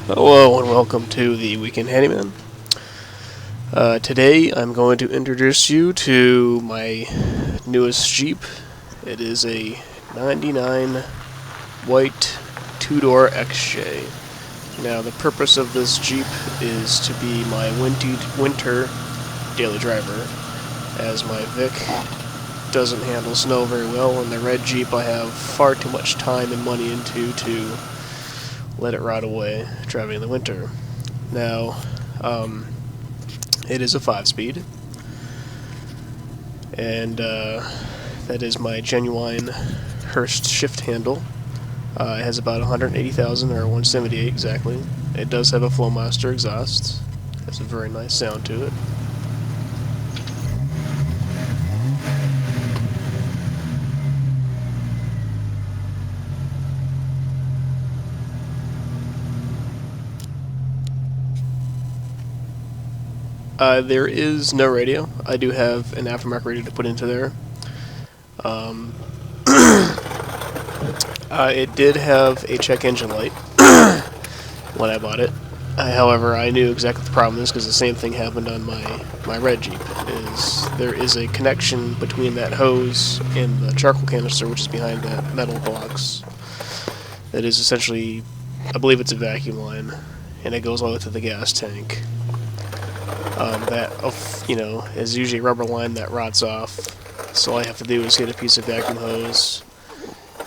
Hello and welcome to the Weekend Handyman. Today I'm going to introduce you to my newest Jeep. It is a 99 white two-door XJ. Now the purpose of this Jeep is to be my winter daily driver, as my Vic doesn't handle snow very well, and the red Jeep I have far too much time and money into to let it rot away driving in the winter. Now, it is a 5-speed, and that is my genuine Hurst shift handle. It has about 180,000, or 178 exactly. It does have a Flowmaster exhaust. It has a very nice sound to it. There is no radio. I do have an aftermarket radio to put into there. It did have a check engine light when I bought it. However, I knew exactly what the problem is because the same thing happened on my red Jeep. There is a connection between that hose and the charcoal canister, which is behind that metal box. That is essentially, I believe it's a vacuum line, and it goes all the way to the gas tank. Is usually a rubber line that rots off. So all I have to do is get a piece of vacuum hose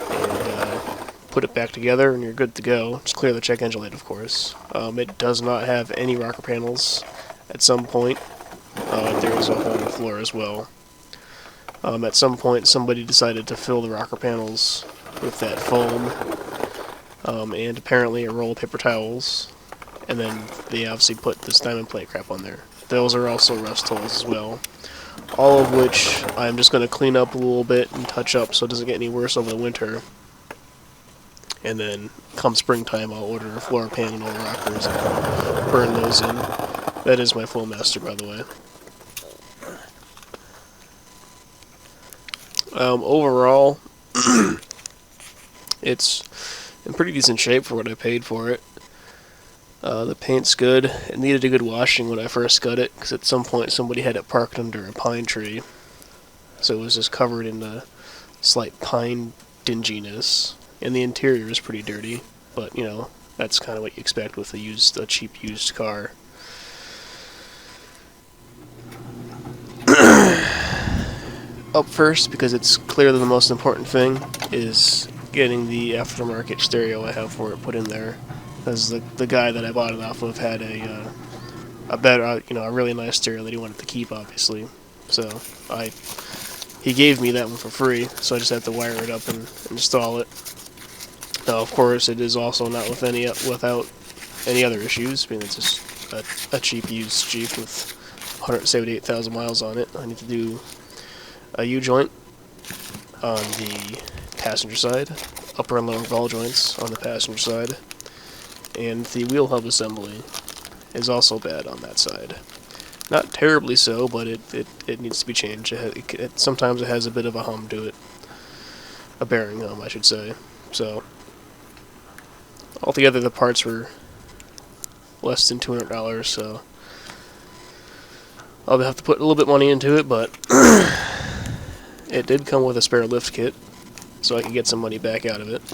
and put it back together, and you're good to go. Just clear the check engine light, of course. It does not have any rocker panels. At some point, there is a hole in the floor as well. At some point, somebody decided to fill the rocker panels with that foam, and apparently a roll of paper towels, and then they obviously put this diamond plate crap on there. Those are also rust holes as well. All of which I'm just going to clean up a little bit and touch up so it doesn't get any worse over the winter. And then come springtime I'll order a floor pan and all the rockers and burn those in. That is my Flowmaster, by the way. Overall, it's in pretty decent shape for what I paid for it. The paint's good. It needed a good washing when I first got it, because at some point somebody had it parked under a pine tree. So it was just covered in a slight pine dinginess. And the interior is pretty dirty, but, that's kind of what you expect with a cheap used car. Up first, because it's clearly the most important thing, is getting the aftermarket stereo I have for it put in there. Because the guy that I bought it off of had a better, a really nice stereo that he wanted to keep, obviously. So he gave me that one for free, so I just had to wire it up and install it. Now, of course, it is also not without any other issues. I mean, it's just a cheap used Jeep with 178,000 miles on it. I need to do a U-joint on the passenger side, upper and lower ball joints on the passenger side, and the wheel hub assembly is also bad on that side. Not terribly so, but it needs to be changed. Sometimes it has a bit of a hum to it. A bearing hum, I should say. So, altogether the parts were less than $200, so I'll have to put a little bit money into it, but it did come with a spare lift kit, so I could get some money back out of it.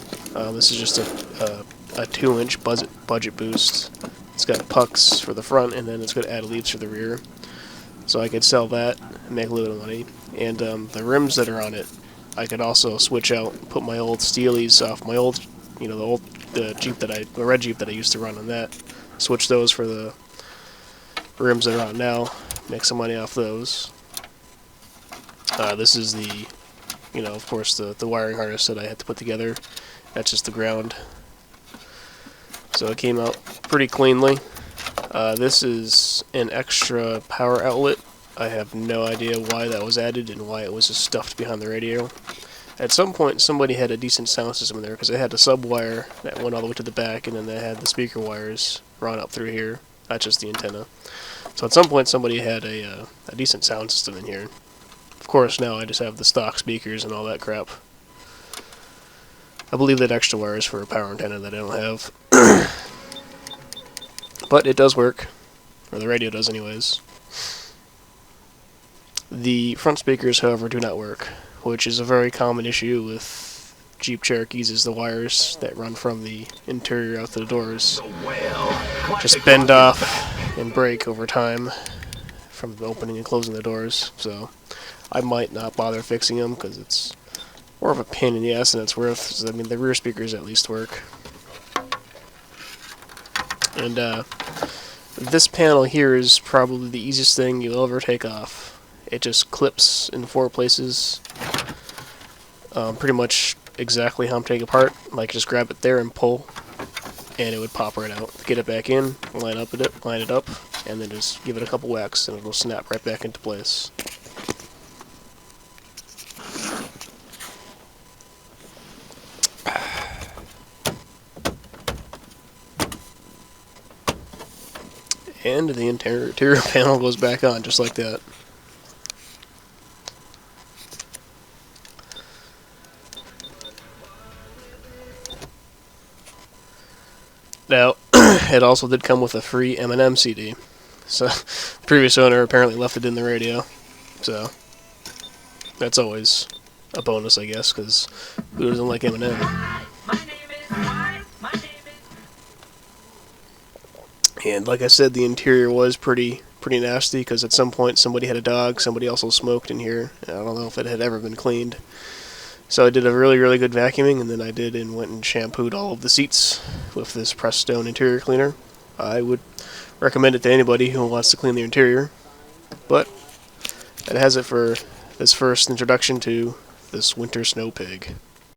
This is just a 2-inch budget boost. It's got pucks for the front, and then it's got add leads for the rear. So I could sell that and make a little bit of money. And the rims that are on it, I could also switch out and put my old Steelies off my old, the red Jeep that I used to run on that. Switch those for the rims that are on now. Make some money off those. This is the, of course, the wiring harness that I had to put together. That's just the ground. So it came out pretty cleanly. This is an extra power outlet. I have no idea why that was added and why it was just stuffed behind the radio. At some point, somebody had a decent sound system in there, because they had a sub-wire that went all the way to the back, and then they had the speaker wires run up through here. That's just the antenna. So at some point, somebody had a decent sound system in here. Of course, now I just have the stock speakers and all that crap. I believe that extra wire is for a power antenna that I don't have. but it does work, or the radio does anyways. The front speakers, however, do not work, which is a very common issue with Jeep Cherokees, is the wires that run from the interior out to the doors just bend off and break over time from opening and closing the doors, so I might not bother fixing them because it's more of a pain in the ass than it's worth. So, I mean, the rear speakers at least work. And this panel here is probably the easiest thing you'll ever take off. It just clips in 4 places, pretty much exactly how I'm taking it apart. Like, just grab it there and pull, and it would pop right out. Get it back in, line it up, and then just give it a couple whacks, and it'll snap right back into place. And the interior panel goes back on, just like that. Now, it also did come with a free Eminem CD. So, the previous owner apparently left it in the radio. So, that's always a bonus, I guess, because who doesn't like Eminem? And like I said, the interior was pretty nasty, because at some point somebody had a dog, somebody also smoked in here. I don't know if it had ever been cleaned. So I did a really good vacuuming, and then went and shampooed all of the seats with this pressed stone interior cleaner. I would recommend it to anybody who wants to clean their interior. But that has it for this first introduction to this winter snow pig.